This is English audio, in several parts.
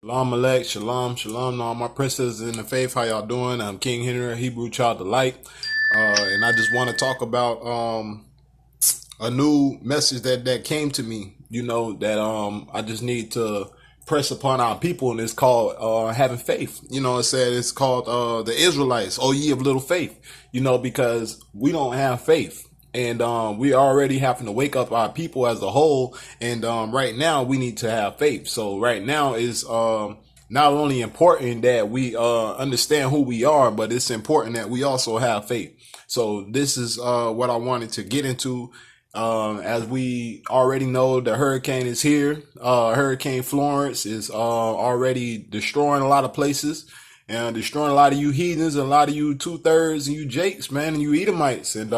Shalom Alek, shalom, shalom to all my princesses in the faith. How y'all doing? I'm King Henry, a Hebrew child of light. And I just want to talk about a new message that came to me, that I just need to press upon our people, and it's called having faith. It's called the Israelites, O ye of little faith, because we don't have faith. And we already having to wake up our people as a whole. And right now we need to have faith. So right now is not only important that we understand who we are, but it's important that we also have faith. So this is what I wanted to get into. As we already know, the hurricane is here. Hurricane Florence is already destroying a lot of places and destroying a lot of you heathens and a lot of you 2/3 and you Jakes, man, and you Edomites. And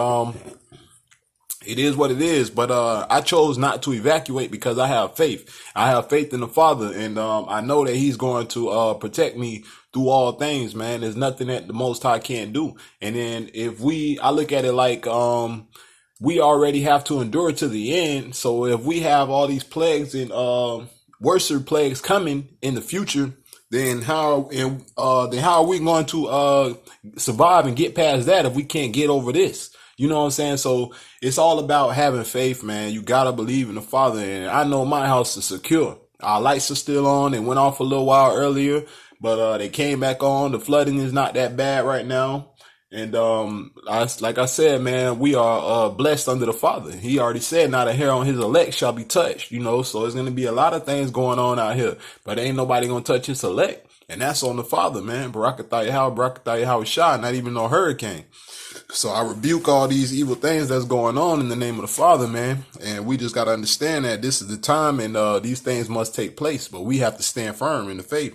it is what it is, but I chose not to evacuate because I have faith. I have faith in the Father, and I know that He's going to protect me through all things, man. There's nothing that the Most High can't do. And then I look at it like we already have to endure to the end. So if we have all these plagues and worse plagues coming in the future, then how are we going to survive and get past that if we can't get over this? You know what I'm saying? So it's all about having faith, man. You got to believe in the Father. And I know my house is secure. Our lights are still on. They went off a little while earlier, but they came back on. The flooding is not that bad right now. And like I said, man, we are blessed under the Father. He already said not a hair on His elect shall be touched, so it's going to be a lot of things going on out here. But ain't nobody going to touch His elect. And that's on the Father, man. Barakatah Shah, not even no hurricane. So I rebuke all these evil things that's going on in the name of the Father, man. And we just got to understand that this is the time and these things must take place. But we have to stand firm in the faith.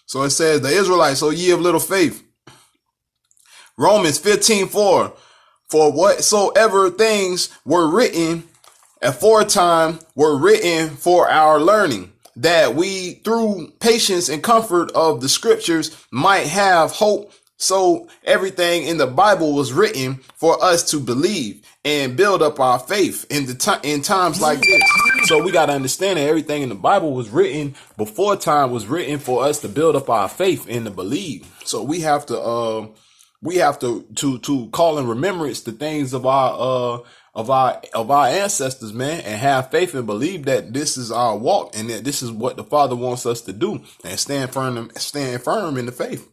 So it says, the Israelites, O ye of little faith. Romans 15:4. For whatsoever things were written aforetime were written for our learning, that we through patience and comfort of the scriptures might have hope. So everything in the Bible was written for us to believe and build up our faith in times like this. So we got to understand that everything in the Bible was written before time was written for us to build up our faith and to believe. So we have to call in remembrance the things of our ancestors, man, and have faith and believe that this is our walk and that this is what the Father wants us to do, and stand firm in the faith.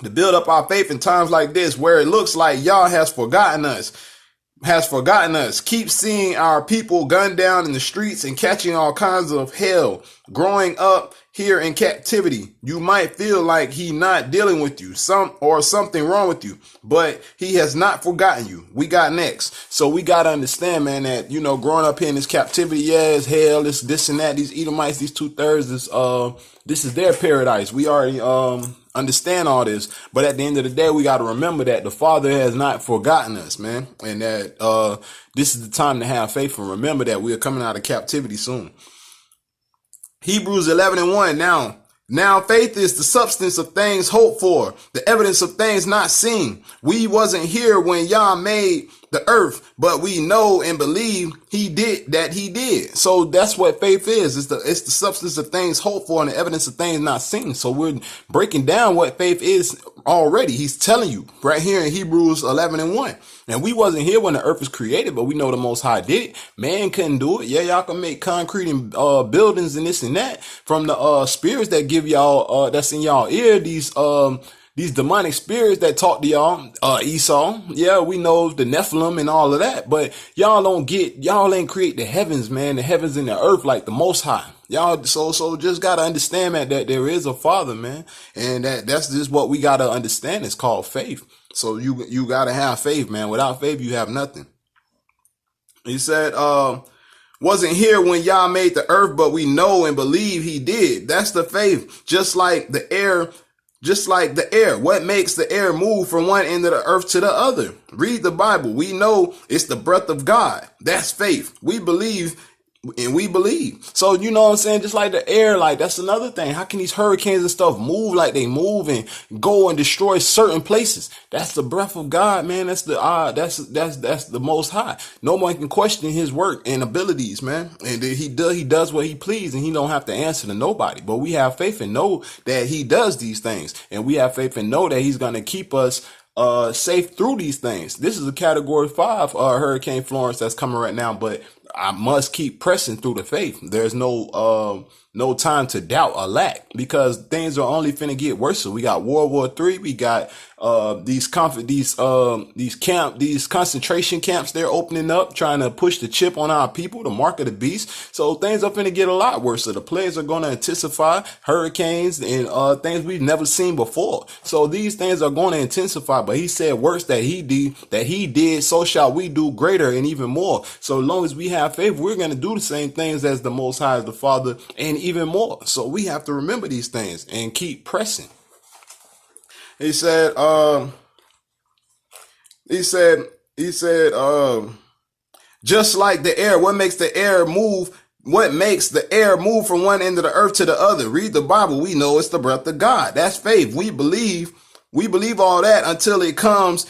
To build up our faith in times like this, where it looks like Yah has forgotten us. Keep seeing our people gunned down in the streets and catching all kinds of hell. Growing up here in captivity, you might feel like He not dealing with you, something wrong with you, but He has not forgotten you. We got next. So we got to understand, man, that, growing up here in this captivity, it's hell, this and that, these Edomites, these 2/3, this is their paradise. We already, understand all this, but at the end of the day, we got to remember that the Father has not forgotten us, man, and that this is the time to have faith and remember that we are coming out of captivity soon. Hebrews 11:1. Now faith is the substance of things hoped for, the evidence of things not seen. We wasn't here when Yah made the earth, but we know and believe He did. So that's what faith is. It's the substance of things hoped for and the evidence of things not seen. So we're breaking down what faith is already. He's telling you right here in Hebrews 11:1. And we wasn't here when the earth was created, but we know the Most High did it. Man couldn't do it. Yeah, y'all can make concrete and buildings and this and that from the spirits that give y'all that's in y'all ear. These demonic spirits that talk to y'all, Esau. Yeah, we know the Nephilim and all of that, but y'all ain't create the heavens, man, the heavens and the earth like the Most High. Y'all, so just gotta understand that there is a Father, man, and that's just what we gotta understand. It's called faith. So you gotta have faith, man. Without faith, you have nothing. He said, wasn't here when Yah made the earth, but we know and believe He did. That's the faith. Just like the air, what makes the air move from one end of the earth to the other? Read the Bible. We know it's the breath of God. That's faith. We believe And we believe. So, you know what I'm saying? Just like the air, like that's another thing. How can these hurricanes and stuff move like they move and go and destroy certain places? That's the breath of God, man. That's the that's the Most High. No one can question his work and abilities, man. And he does what he pleases, and he don't have to answer to nobody. But we have faith and know that he does these things, and we have faith and know that he's going to keep us safe through these things. This is a category 5 Hurricane Florence that's coming right now, but I must keep pressing through the faith. There's no time to doubt or lack, because things are only finna get worse. So we got World War III. We got these concentration camps they're opening up, trying to push the chip on our people, the mark of the beast. So things are finna get a lot worse. So the plagues are going to intensify, hurricanes and things we've never seen before. So these things are going to intensify. But he said, works that he did, so shall we do greater and even more. So as long as we have faith, we're going to do the same things as the Most High, as the Father, and even more. So we have to remember these things and keep pressing. He said, just like the air, what makes the air move? What makes the air move from one end of the earth to the other? Read the Bible. We know it's the breath of God. That's faith. We believe all that until it comes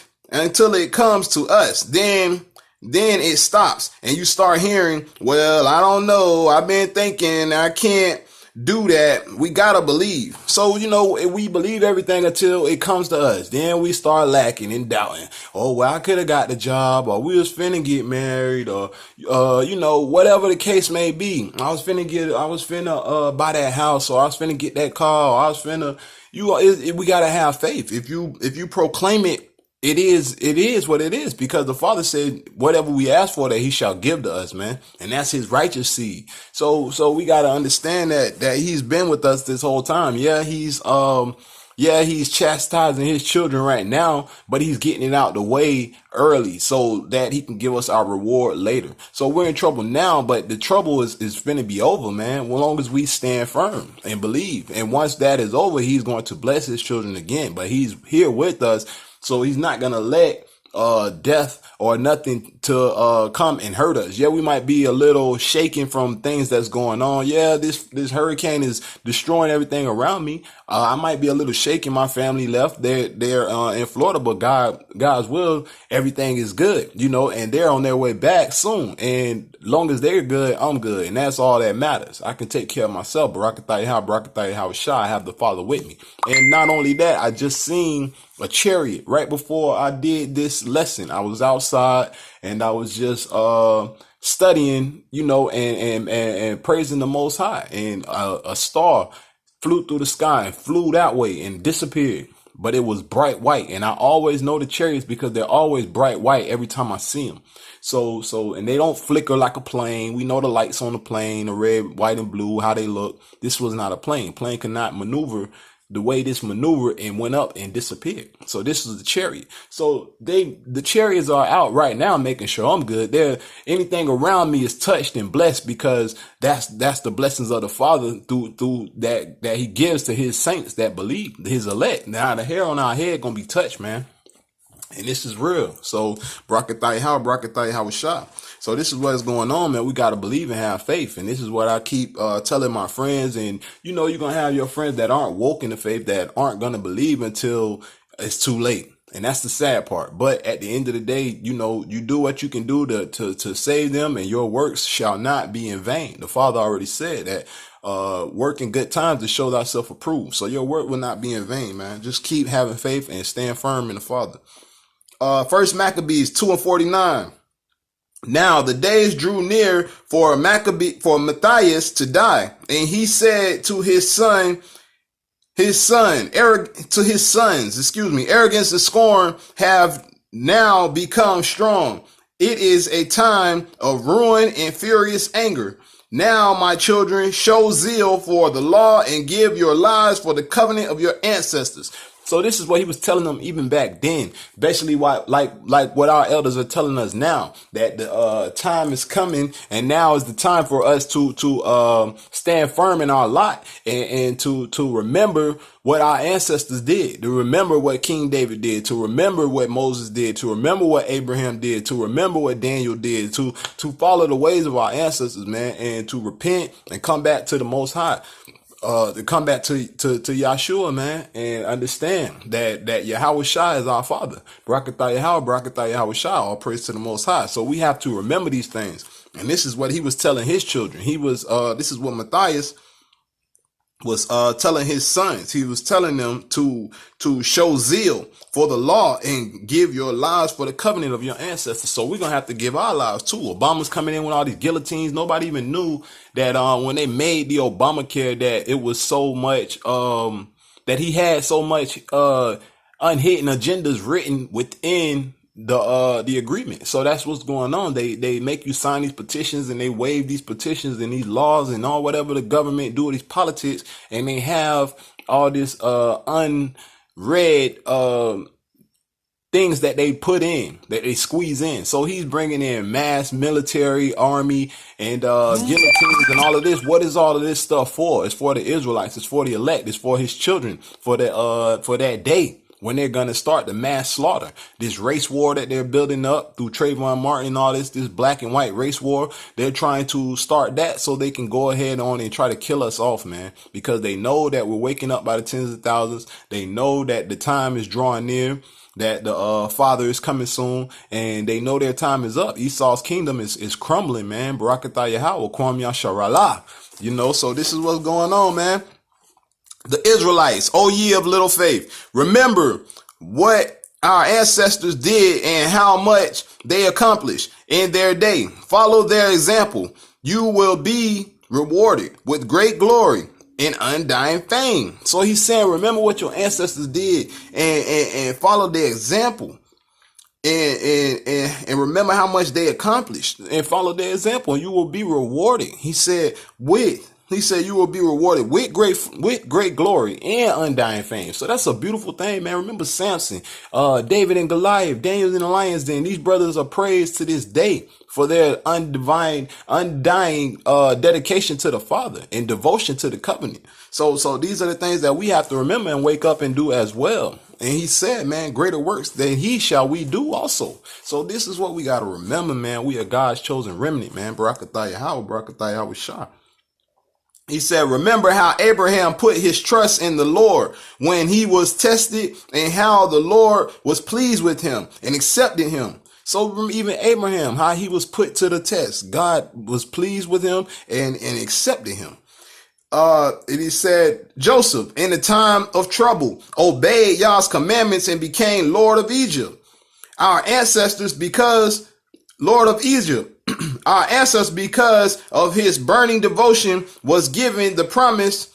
to us. Then it stops and you start hearing, well, I don't know. I've been thinking I can't do that. We gotta believe. So, you know, we believe everything until it comes to us. Then we start lacking and doubting. Oh, well, I could have got the job, or we was finna get married, or, you know, whatever the case may be. I was finna buy that house, or I was finna get that car, or I was finna, we gotta have faith. If you proclaim it, it is what it is, because the Father said whatever we ask for that he shall give to us, man. And that's his righteous seed. So we got to understand that he's been with us this whole time. Yeah, he's chastising his children right now, but he's getting it out the way early so that he can give us our reward later. So we're in trouble now, but the trouble is finna be over, man, as long as we stand firm and believe. And once that is over, he's going to bless his children again, but he's here with us. So he's not going to let death or nothing to come and hurt us. Yeah, we might be a little shaken from things that's going on. Yeah, this hurricane is destroying everything around me. I might be a little shaken. My family left. They're in Florida, but God's will, everything is good, you know, and they're on their way back soon. And long as they're good, I'm good. And that's all that matters. I can take care of myself. Barakatah Shah, I have the Father with me. And not only that, I just seen a chariot right before I did this lesson. I was outside and I was just studying, you know, and praising the Most High. And a star flew through the sky and flew that way and disappeared. But it was bright white. And I always know the chariots because they're always bright white every time I see them. So, and they don't flicker like a plane. We know the lights on the plane, the red, white, and blue, how they look. This was not a plane. Plane cannot maneuver the way this maneuvered and went up and disappeared. So this is the chariot. So the chariots are out right now making sure I'm good. Anything around me is touched and blessed, because that's the blessings of the Father through that he gives to his saints that believe, his elect. Now the hair on our head gonna be touched, man. And this is real. So Barakatah Shah. So this is what is going on, man. We got to believe and have faith. And this is what I keep telling my friends. And, you know, you're going to have your friends that aren't woke in the faith, that aren't going to believe until it's too late. And that's the sad part. But at the end of the day, you know, you do what you can do to save them, and your works shall not be in vain. The Father already said that. Work in good times to show thyself approved. So your work will not be in vain, man. Just keep having faith and stand firm in the Father. First Maccabees 2:49. Now the days drew near for Matthias to die, and he said to his sons, arrogance and scorn have now become strong. It is a time of ruin and furious anger. Now, my children, show zeal for the law and give your lives for the covenant of your ancestors. So this is what he was telling them even back then. Basically, like what our elders are telling us now, that the time is coming, and now is the time for us to stand firm in our lot, and to remember what our ancestors did, to remember what King David did, to remember what Moses did, to remember what Abraham did, to remember what Daniel did, to follow the ways of our ancestors, man, and to repent and come back to the Most High. To come back to Yahshua, man, and understand that Yahweh Shai is our Father. Barakatah Yahweh, Barakatah Yahweh Shai, all praise to the Most High. So we have to remember these things. And this is what he was telling his children. He was, this is what Matthias was telling his sons. He was telling them to show zeal for the law and give your lives for the covenant of your ancestors. So we're gonna have to give our lives too. Obama's coming in with all these guillotines. Nobody even knew that when they made the Obamacare that it was so much that he had so much unhidden agendas written within the agreement. So that's what's going on. They make you sign these petitions, and they waive these petitions and these laws and all whatever the government do with these politics, and they have all this unread things that they put in, that they squeeze in. So he's bringing in mass military, army, and guillotines and all of this. What is all of this stuff for? It's for the Israelites. It's for the elect. It's for his children, for that day when they're going to start the mass slaughter. This race war that they're building up through Trayvon Martin and all this black and white race war, they're trying to start that so they can go ahead on and try to kill us off, man, because they know that we're waking up by the tens of thousands. They know that the time is drawing near, that the Father is coming soon, and they know their time is up. Esau's kingdom is crumbling, man. Barakatah Yahweh, Kwam Yasharallah. You know, so this is what's going on, man. The Israelites, O ye of little faith, remember what our ancestors did and how much they accomplished in their day. Follow their example. You will be rewarded with great glory and undying fame. So he's saying, remember what your ancestors did and follow their example. And remember how much they accomplished and follow their example, and you will be rewarded. He said you will be rewarded with great glory and undying fame. So that's a beautiful thing, man. Remember Samson, David and Goliath, Daniel and the lion's den. These brothers are praised to this day for their undying dedication to the Father and devotion to the covenant. So these are the things that we have to remember and wake up and do as well. And he said, man, greater works than he shall we do also. So this is what we got to remember, man. We are God's chosen remnant, man. Barakatah Yahweh, Barakatah Yahweh Shah. He said, remember how Abraham put his trust in the Lord when he was tested, and how the Lord was pleased with him and accepted him. So even Abraham, how he was put to the test. God was pleased with him and accepted him. And he said, Joseph, in the time of trouble, obeyed Yah's commandments and became Lord of Egypt. Our ancestors, because Lord of Egypt, our ancestors, because of his burning devotion, was given the promise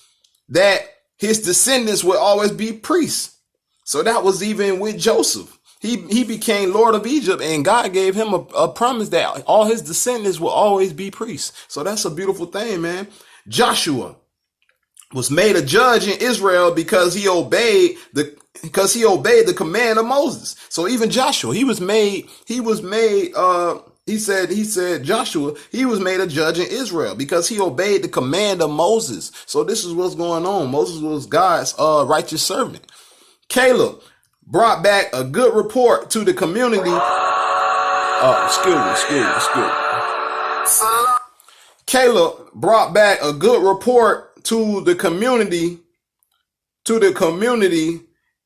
that his descendants would always be priests. So that was even with Joseph. He became Lord of Egypt, and God gave him a promise that all his descendants will always be priests. So that's a beautiful thing, man. Joshua was made a judge in Israel because he obeyed the command of Moses. So even Joshua, he said Joshua, he was made a judge in Israel because he obeyed the command of Moses. So this is what's going on. Moses was God's righteous servant. Caleb brought back a good report to the community. Caleb brought back a good report to the community,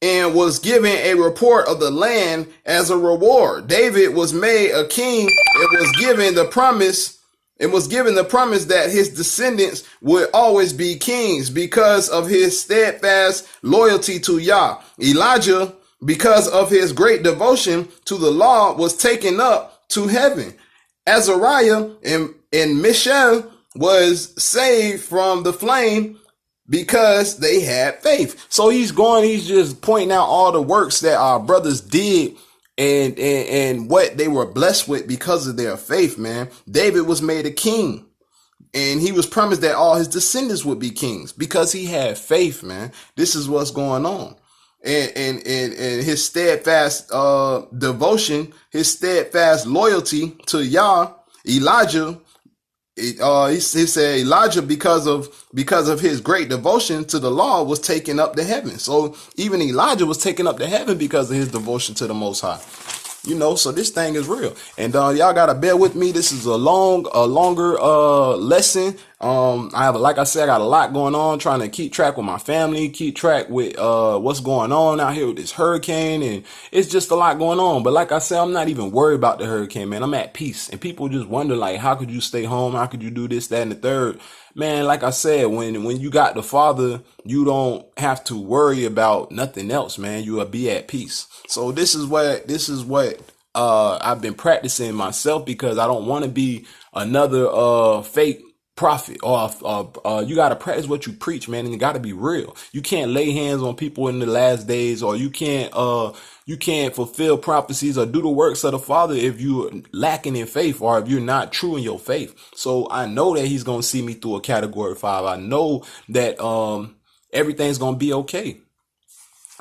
and was given a report of the land as a reward. David was made a king and was given the promise that his descendants would always be kings because of his steadfast loyalty to Yah. Elijah, because of his great devotion to the law, was taken up to heaven. Azariah and Mishael was saved from the flame because they had faith. So he's just pointing out all the works that our brothers did and what they were blessed with because of their faith, man. David was made a king, and he was promised that all his descendants would be kings because he had faith, man. This is what's going on. and his steadfast devotion, his steadfast loyalty to Yah, Elijah, he said Elijah, because of his great devotion to the law, was taken up to heaven. So even Elijah was taken up to heaven because of his devotion to the Most High. So this thing is real, and y'all gotta bear with me. This is a longer lesson. Like I said, I got a lot going on, trying to keep track with my family, keep track with what's going on out here with this hurricane, and it's just a lot going on. But like I said, I'm not even worried about the hurricane, man. I'm at peace, and people just wonder, like, how could you stay home? How could you do this, that, and the third? Man, like I said, when you got the Father, you don't have to worry about nothing else, man. You will be at peace. So this is what I've been practicing myself, because I don't want to be another fake prophet, or you got to practice what you preach, man, and you got to be real. You can't lay hands on people in the last days, or you can't fulfill prophecies or do the works of the Father if you're lacking in faith, or if you're not true in your faith. So I know that he's going to see me through a category 5. I know that everything's going to be okay.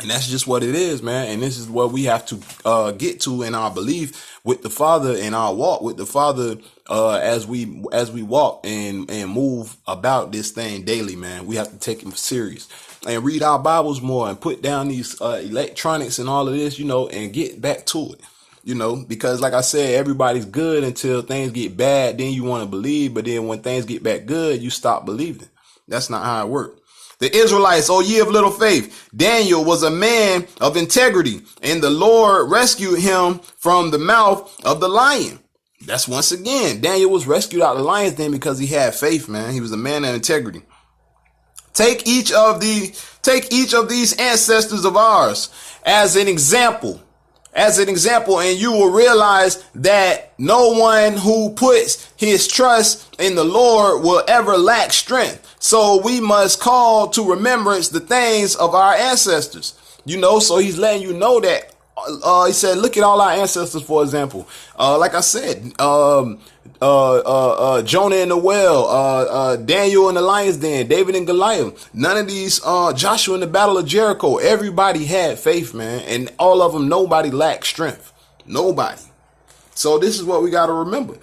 And that's just what it is, man. And this is what we have to get to in our belief with the Father, and our walk with the Father, as we walk and move about this thing daily, man. We have to take him serious and read our Bibles more, and put down these electronics and all of this, and get back to it. Because like I said, everybody's good until things get bad. Then you want to believe, but then when things get back good, you stop believing. That's not how it works. The Israelites, O ye of little faith, Daniel was a man of integrity, and the Lord rescued him from the mouth of the lion. That's once again, Daniel was rescued out of the lion's den because he had faith, man. He was a man of integrity. Take each of these ancestors of ours as an example, and you will realize that no one who puts his trust in the Lord will ever lack strength. So we must call to remembrance the things of our ancestors. So he's letting you know that. He said, look at all our ancestors, for example. Like I said, Jonah in the well, Daniel in the lion's den, David and Goliath. None of these, Joshua in the battle of Jericho. Everybody had faith, man. And all of them, nobody lacked strength. Nobody. So this is what we got to remember.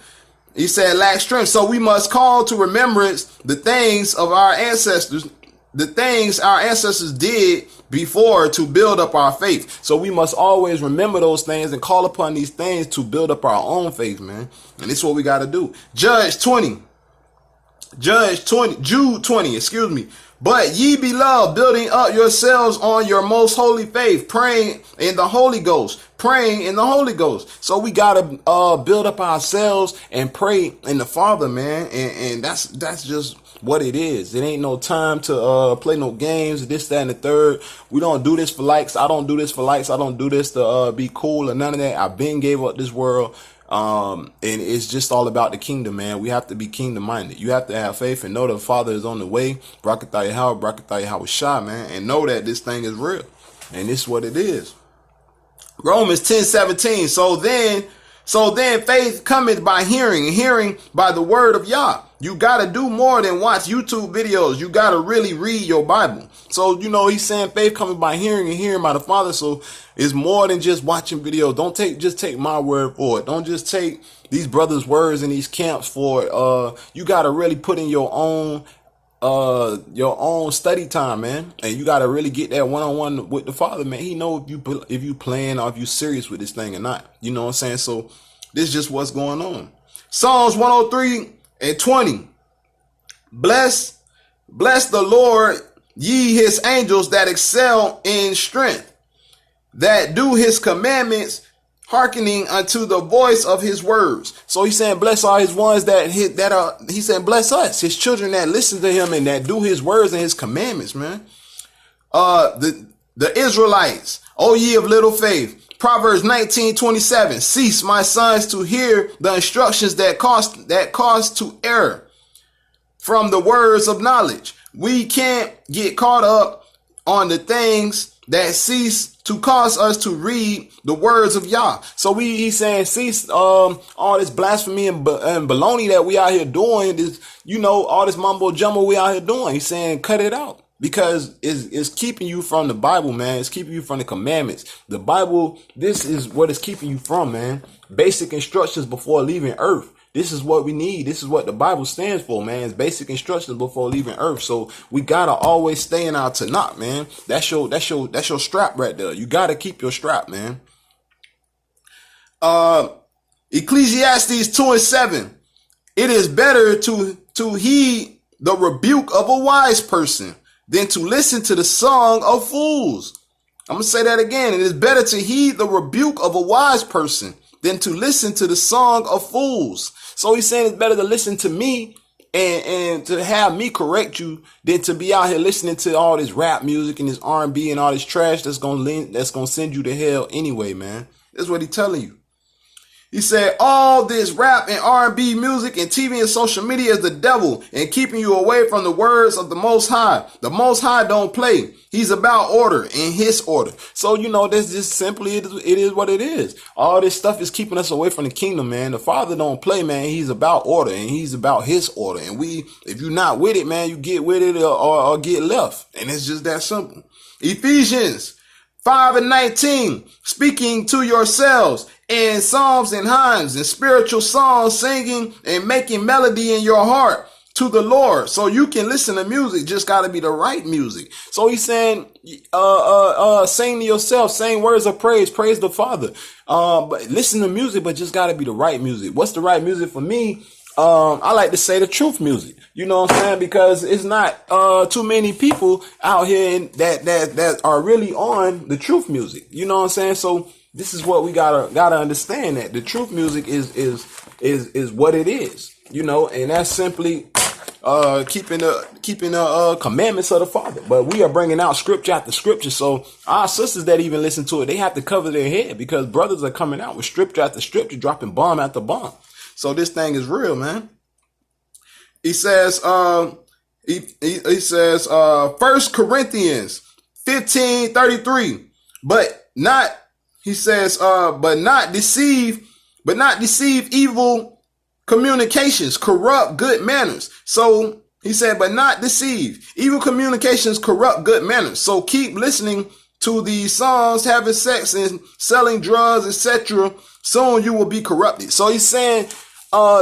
He said, lack strength. So we must call to remembrance the things of our ancestors, the things our ancestors did before to build up our faith. So we must always remember those things and call upon these things to build up our own faith, man. And this is what we got to do. Jude 20, excuse me. But ye beloved, building up yourselves on your most holy faith, praying in the Holy Ghost. So we got to build up ourselves and pray in the Father, man. And that's just what it is. It ain't no time to play no games, this, that, and the third. We don't do this for likes. I don't do this for likes. I don't do this to be cool or none of that. I've been gave up this world. And it's just all about the kingdom, man. We have to be kingdom minded. You have to have faith and know the Father is on the way. Brakatah Yahweh, Brakatah Yahweh Shah, man. And know that this thing is real. And this is what it is. Romans 10:17. So then faith cometh by hearing, and hearing by the word of Yah. You got to do more than watch YouTube videos. You got to really read your Bible. So, he's saying faith coming by hearing, and hearing by the Father. So it's more than just watching videos. Don't just take my word for it. Don't just take these brothers' words in these camps for it. You got to really put in your own study time, man. And you got to really get that one-on-one with the Father, man. He know if you playing or if you serious with this thing or not. You know what I'm saying? So this is just what's going on. Psalms 103:20. Bless the Lord, ye his angels that excel in strength, that do his commandments, hearkening unto the voice of his words. So he's saying, bless all his ones he's saying, bless us, his children that listen to him and that do his words and his commandments, man. The Israelites, O ye of little faith. Proverbs 19:27. Cease, my sons, to hear the instructions that cause to err from the words of knowledge. We can't get caught up on the things that cease to cause us to read the words of Yah. So he's saying cease all this blasphemy and baloney that we out here doing, this, all this mumbo jumbo we out here doing. He's saying cut it out. because it's keeping you from the Bible, man. It's keeping you from the commandments. The Bible, this is what it's keeping you from, man. Basic instructions before leaving earth. This is what we need. This is what the Bible stands for, man. It's basic instructions before leaving earth. So we gotta always stay in our Tanakh, man. That's your strap right there. You gotta keep your strap, man. Ecclesiastes 2:7. It is better to heed the rebuke of a wise person than to listen to the song of fools. I'm going to say that again. It is better to heed the rebuke of a wise person than to listen to the song of fools. So he's saying it's better to listen to me and to have me correct you than to be out here listening to all this rap music and this R&B and all this trash that's going to send you to hell anyway, man. That's what he's telling you. He said, all this rap and R&B music and TV and social media is the devil and keeping you away from the words of the Most High. The Most High don't play. He's about order and his order. So, this just simply, it is what it is. All this stuff is keeping us away from the kingdom, man. The Father don't play, man. He's about order and he's about his order. And if you're not with it, man, you get with it or get left. And it's just that simple. Ephesians 5:19, speaking to yourselves in psalms and hymns and spiritual songs, singing and making melody in your heart to the Lord. So you can listen to music, just got to be the right music. So he's saying, sing to yourself, saying words of praise the Father. But listen to music, but just got to be the right music. What's the right music for me? I like to say the truth music, you know what I'm saying? Because it's not, too many people out here that are really on the truth music. You know what I'm saying? So this is what we gotta understand, that the truth music is what it is, and that's simply, keeping the commandments of the Father. But we are bringing out scripture after scripture. So our sisters that even listen to it, they have to cover their head because brothers are coming out with scripture after scripture, dropping bomb after bomb. So this thing is real, man. He says, he says, 1 Corinthians 15:33, but not deceive evil communications, corrupt good manners. So he said, but not deceive. Evil communications corrupt good manners. So keep listening to these songs, having sex and selling drugs, etc. Soon you will be corrupted. So he's saying,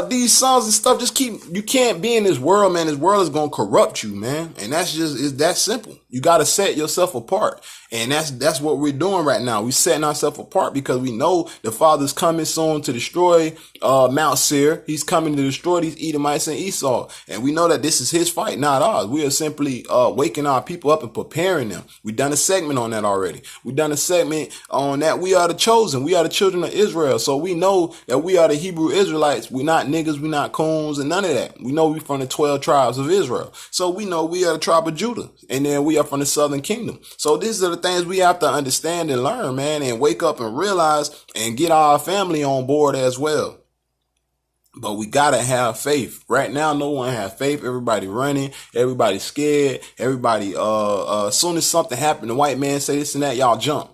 these songs and stuff, you can't be in this world, man. This world is going to corrupt you, man. And it's that simple. You got to set yourself apart. And that's what we're doing right now. We're setting ourselves apart because we know the Father's coming soon to destroy, Mount Seir. He's coming to destroy these Edomites and Esau. And we know that this is his fight, not ours. We are simply, waking our people up and preparing them. We've done a segment on that already. We've done a segment on that. We are the chosen. We are the children of Israel. So we know that we are the Hebrew Israelites. We're not niggas. We're not coons and none of that. We know we're from the 12 tribes of Israel. So we know we are the tribe of Judah. And then we are from the southern kingdom. So these are the things we have to understand and learn, man, and wake up and realize and get our family on board as well. But we gotta have faith. Right now, no one has faith. Everybody running. Everybody scared. Everybody, as soon as something happened, the white man say this and that, y'all jump.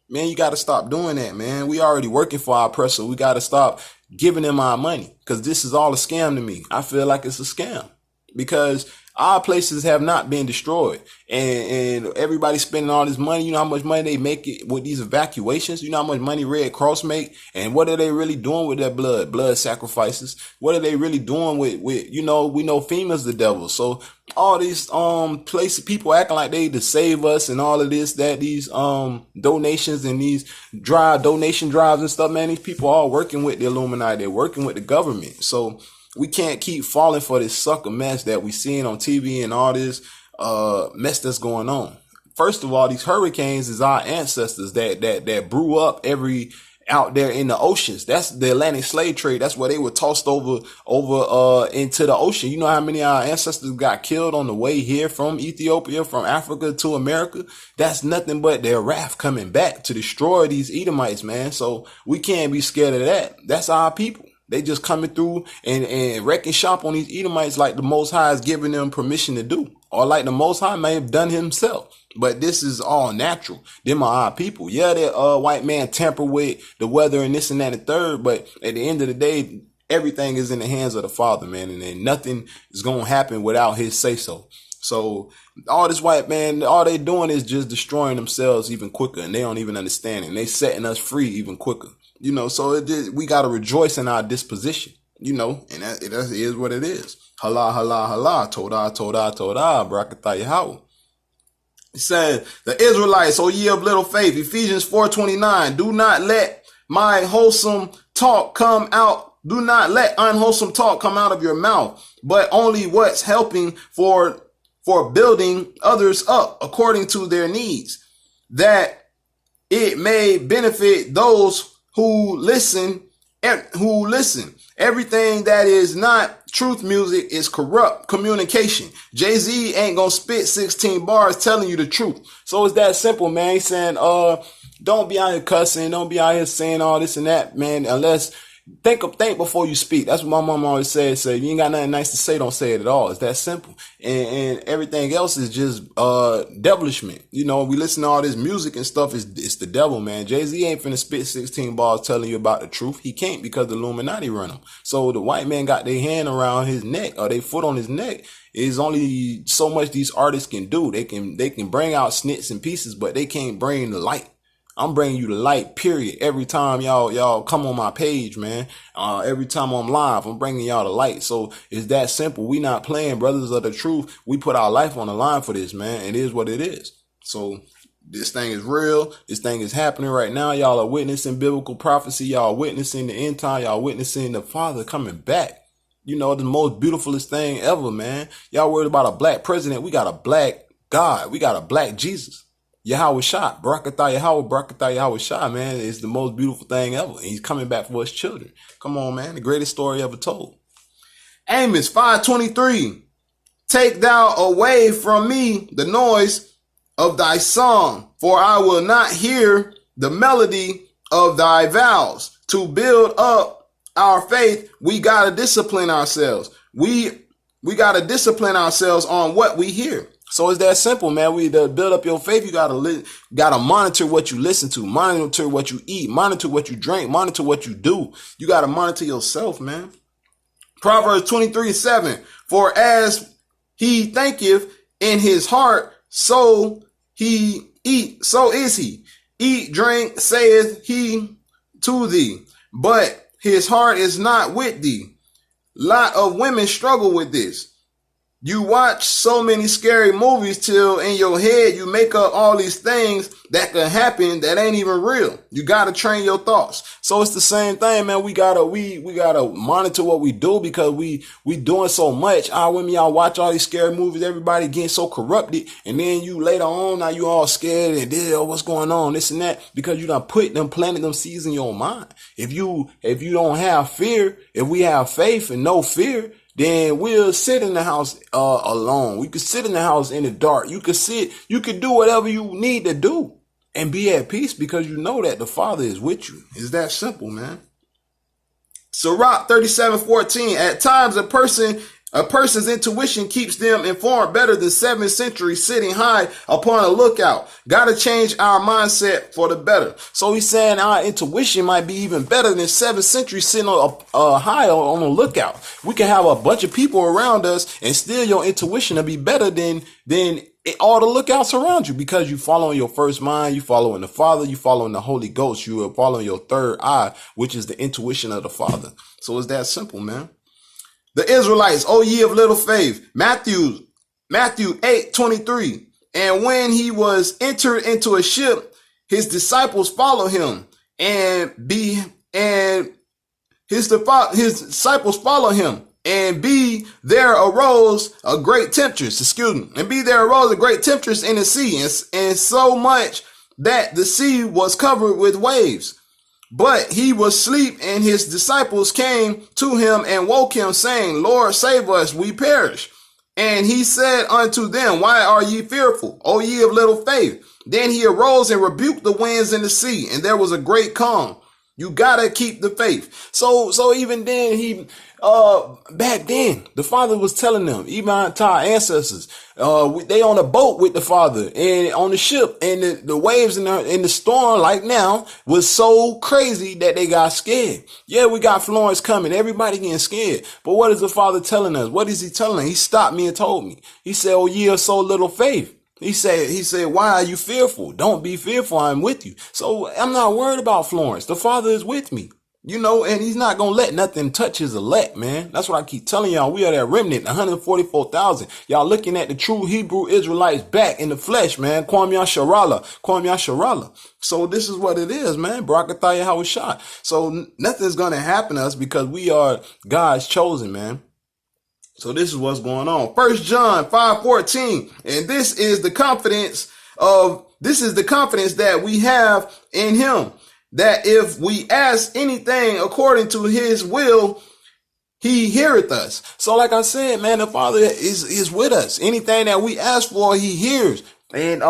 Man, you gotta stop doing that, man. We already working for our oppressor. We gotta stop giving them our money because this is all a scam to me. I feel like it's a scam because our places have not been destroyed, and everybody's spending all this money. You know how much money they make it with these evacuations? You know how much money Red Cross make? And what are they really doing with that blood sacrifices? What are they really doing with, we know FEMA's the devil. So all these, places, people acting like they to save us and all of this, that these, donations and these donation drives and stuff, man, these people are all working with the Illuminati. They're working with the government. So we can't keep falling for this sucker mess that we seeing on TV and all this mess that's going on. First of all, these hurricanes is our ancestors that brew up out there in the oceans. That's the Atlantic slave trade. That's where they were tossed over into the ocean. You know how many of our ancestors got killed on the way here from Ethiopia, from Africa to America? That's nothing but their wrath coming back to destroy these Edomites, man. So we can't be scared of that. That's our people. They just coming through and wrecking shop on these Edomites like the Most High is giving them permission to do. Or like the Most High may have done himself. But this is all natural. Them are our people. Yeah, that white man tamper with the weather and this and that and third. But at the end of the day, everything is in the hands of the Father, man. And then nothing is going to happen without his say so. So all this white man, all they doing is just destroying themselves even quicker, and they don't even understand it. And they setting us free even quicker. So we got to rejoice in our disposition, and that is what it is. Hala, hala, hala, todah, todah, todah, barakatah Yahweh. It said, the Israelites, O ye of little faith, Ephesians 4:29, do not let my wholesome talk come out. Do not let unwholesome talk come out of your mouth, but only what's helping for building others up according to their needs, that it may benefit those who listen. Everything that is not truth music is corrupt communication. Jay-Z ain't gonna spit 16 bars telling you the truth. So it's that simple, man. He's saying, don't be out here cussing, don't be out here saying all this and that, man, unless think before you speak. That's what my mom always said. So you ain't got nothing nice to say, don't say it at all. It's that simple. And everything else is just devilishment. We listen to all this music and stuff. It's the devil, man. Jay-Z ain't finna spit 16 bars telling you about the truth. He can't, because the Illuminati run him. So the white man got their hand around his neck, or their foot on his neck. It's only so much these artists can do. They can bring out snits and pieces, but they can't bring the light. I'm bringing you the light, period. Every time y'all come on my page, man. Every time I'm live, I'm bringing y'all the light. So it's that simple. We not playing, brothers of the truth. We put our life on the line for this, man. It is what it is. So this thing is real. This thing is happening right now. Y'all are witnessing biblical prophecy. Y'all are witnessing the end time. Y'all witnessing the Father coming back. The most beautifulest thing ever, man. Y'all worried about a black president. We got a black God. We got a black Jesus. Yahweh Shah, barakatah Yahweh, barakatah Yahweh Shah, man. It's the most beautiful thing ever. And he's coming back for his children. Come on, man. The greatest story ever told. Amos 5:23. Take thou away from me the noise of thy song, for I will not hear the melody of thy vows. To build up our faith, we got to discipline ourselves. We got to discipline ourselves on what we hear. So it's that simple, man. To build up your faith, you gotta monitor what you listen to, monitor what you eat, monitor what you drink, monitor what you do. You gotta monitor yourself, man. Proverbs 23:7. For as he thinketh in his heart, so is he. Eat, drink, saith he to thee, but his heart is not with thee. Lot of women struggle with this. You watch so many scary movies till in your head you make up all these things that can happen that ain't even real. You gotta train your thoughts. So it's the same thing, man. We gotta monitor what we do, because we doing so much. Women, y'all watch all these scary movies, everybody getting so corrupted, and then you later on, now you all scared and what's going on, this and that, because you done planted them seeds in your mind. If you don't have fear, if we have faith and no fear, then we'll sit in the house alone. We could sit in the house in the dark. You could do whatever you need to do and be at peace, because you know that the Father is with you. It's that simple, man. Sirach 37:14. At times a person's intuition keeps them informed better than 7th century sitting high upon a lookout. Gotta change our mindset for the better. So he's saying our intuition might be even better than 7th century sitting high on a lookout. We can have a bunch of people around us, and still your intuition will be better than all the lookouts around you, because you following your first mind, you following the Father, you following the Holy Ghost, you are following your third eye, which is the intuition of the Father. So it's that simple, man. The Israelites, O ye of little faith. Matthew 8:23. And when he was entered into a ship, his disciples follow him, and his disciples follow him. And there arose a great temptress in the sea, and so much that the sea was covered with waves. But he was asleep, and his disciples came to him and woke him, saying, Lord, save us, we perish. And he said unto them, Why are ye fearful, O ye of little faith? Then he arose and rebuked the winds and the sea, and there was a great calm. You gotta keep the faith. So even then, back then, the Father was telling them, even to our ancestors, they on a boat with the Father and on the ship, and the waves in the storm, like now, was so crazy that they got scared. Yeah, we got Florence coming. Everybody getting scared. But what is the Father telling us? What is he telling us? He stopped me and told me. He said, "Oh, ye of so little faith." He said, "Why are you fearful? Don't be fearful. I'm with you." So I'm not worried about Florence. The Father is with me, and he's not going to let nothing touch his elect, man. That's what I keep telling y'all. We are that remnant, 144,000. Y'all looking at the true Hebrew Israelites back in the flesh, man. Kwam Yasharala. So this is what it is, man. Barakataya Hawashah. So nothing's going to happen to us because we are God's chosen, man. So this is what's going on. 1 John 5:14. And this is the confidence that we have in him, that if we ask anything according to his will, he heareth us. So like I said, man, the Father is with us. Anything that we ask for, he hears. And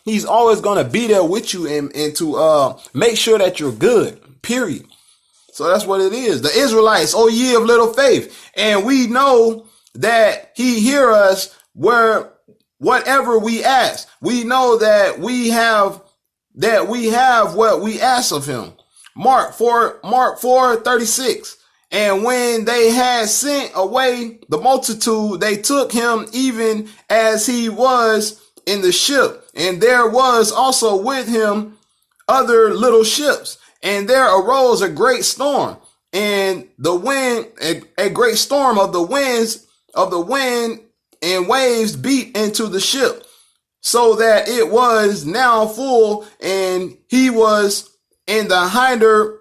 he's always going to be there with you and to make sure that you're good, period. So that's what it is. The Israelites, "O ye of little faith." And we know that he hear us whatever we ask. We know that we have what we ask of him. Mark 4:36. And when they had sent away the multitude, they took him even as he was in the ship. And there was also with him other little ships. And there arose a great storm, and the wind, a great storm of the wind and waves beat into the ship, so that it was now full, and he was in the hinder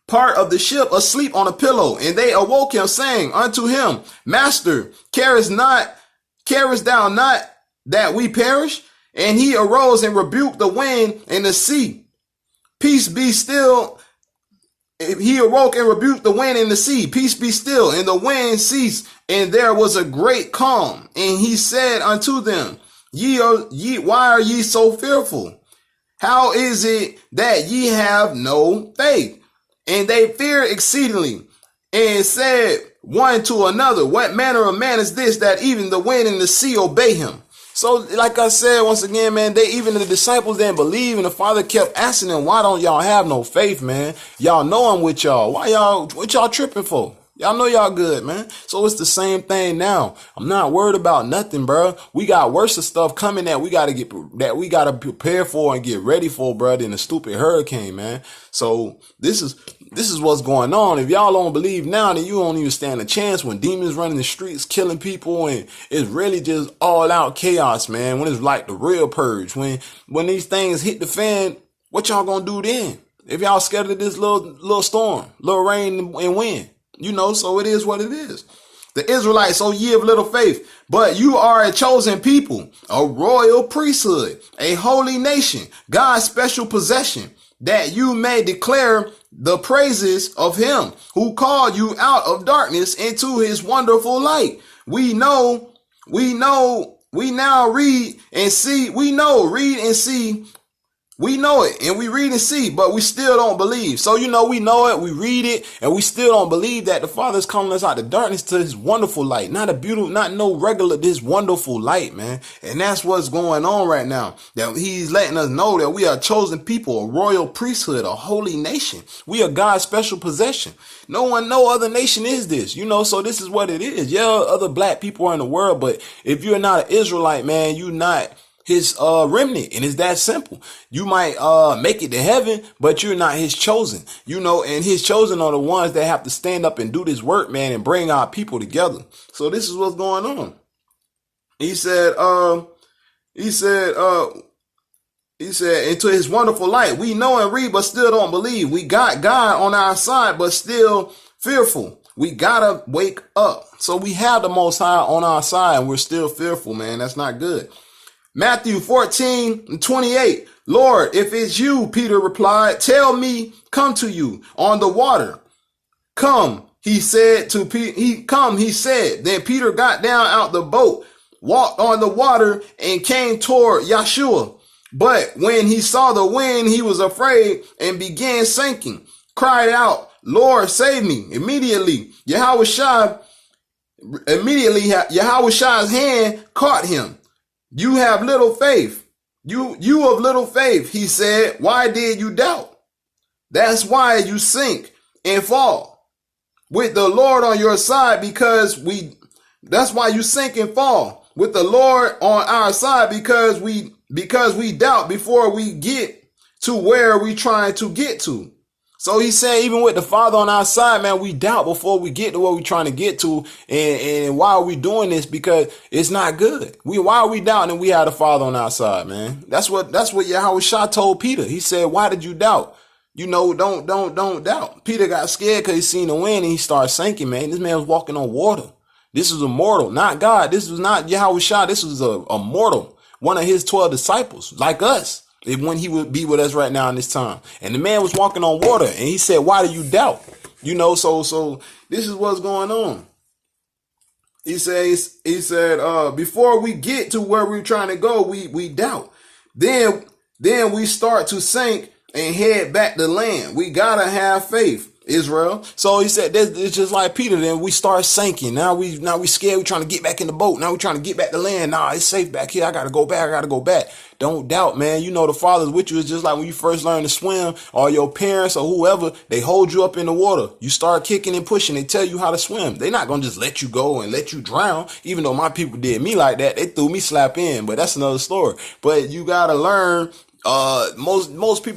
part of the ship asleep on a pillow. And they awoke him, saying unto him, "Master, carest thou not that we perish?" And he arose and rebuked the wind and the sea. "Peace be still." He awoke and rebuked the wind and the sea. "Peace be still." And the wind ceased, and there was a great calm. And he said unto them, why are ye so fearful? How is it that ye have no faith? And they feared exceedingly, and said one to another, "What manner of man is this, that even the wind and the sea obey him?" So like I said, once again, man, even the disciples didn't believe, and the Father kept asking them, "Why don't y'all have no faith, man? Y'all know I'm with y'all. What y'all tripping for? Y'all know y'all good, man." So it's the same thing now. I'm not worried about nothing, bro. We got worse stuff coming that we gotta prepare for and get ready for, bro, than the stupid hurricane, man. So this is what's going on. If y'all don't believe now, then you don't even stand a chance when demons running the streets, killing people, and it's really just all out chaos, man. When it's like the real purge, when these things hit the fan, what y'all gonna do then? If y'all scared of this little storm, little rain and wind? So it is what it is. The Israelites, "O ye of little faith, but you are a chosen people, a royal priesthood, a holy nation, God's special possession, that you may declare the praises of him who called you out of darkness into his wonderful light." We now read and see. We know it, and we read and see, but we still don't believe. So, we know it, we read it, and we still don't believe that the Father is calling us out of darkness to his wonderful light. Not no regular, this wonderful light, man. And that's what's going on right now. That he's letting us know that we are a chosen people, a royal priesthood, a holy nation. We are God's special possession. No other nation is this, so this is what it is. Yeah, other black people are in the world, but if you're not an Israelite, man, you're not his remnant, and it's that simple. You might make it to heaven, but you're not his chosen, and his chosen are the ones that have to stand up and do this work, man, and bring our people together. So this is what's going on. He said, into his wonderful light. We know and read, but still don't believe. We got God on our side, but still fearful. We gotta wake up. So we have the Most High on our side, and we're still fearful, man. That's not good. Matthew 14:28. "Lord, if it's you," Peter replied, "tell me come to you on the water." Come, he said. Then Peter got down out the boat, walked on the water, and came toward Yeshua. But when he saw the wind, he was afraid and began sinking. cried out, Lord, save me. Immediately, Yahweh Shai's hand caught him. You have little faith. You of little faith, he said, why did you doubt? That's why you sink and fall with the Lord on your side, that's why you sink and fall with the Lord on our side, because we doubt before we get to where we trying to get to. So he said, even with the Father on our side, man, we doubt before we get to where we're trying to get to. And why are we doing this? Because it's not good. Why are we doubting and we have the Father on our side, man? That's what Yahweh Shah told Peter. He said, why did you doubt? Don't doubt. Peter got scared because he seen the wind and he started sinking, man. This man was walking on water. This was a mortal, not God. This was not Yahweh Shah. This was a mortal, one of his 12 disciples, like us. When he would be with us right now in this time. And the man was walking on water and he said, why do you doubt? So this is what's going on. He said, before we get to where we're trying to go, we doubt. Then we start to sink and head back to land. We gotta have faith, Israel. So he said, it's just like Peter. Then we start sinking. Now we scared. We're trying to get back in the boat. Now we're trying to get back to land. Nah, it's safe back here. I gotta go back. Don't doubt, man. The Father's with you. It's just like when you first learn to swim, or your parents or whoever, they hold you up in the water. You start kicking and pushing. They tell you how to swim. They're not going to just let you go and let you drown. Even though my people did me like that, they threw me slap in, but that's another story. But you got to learn, most people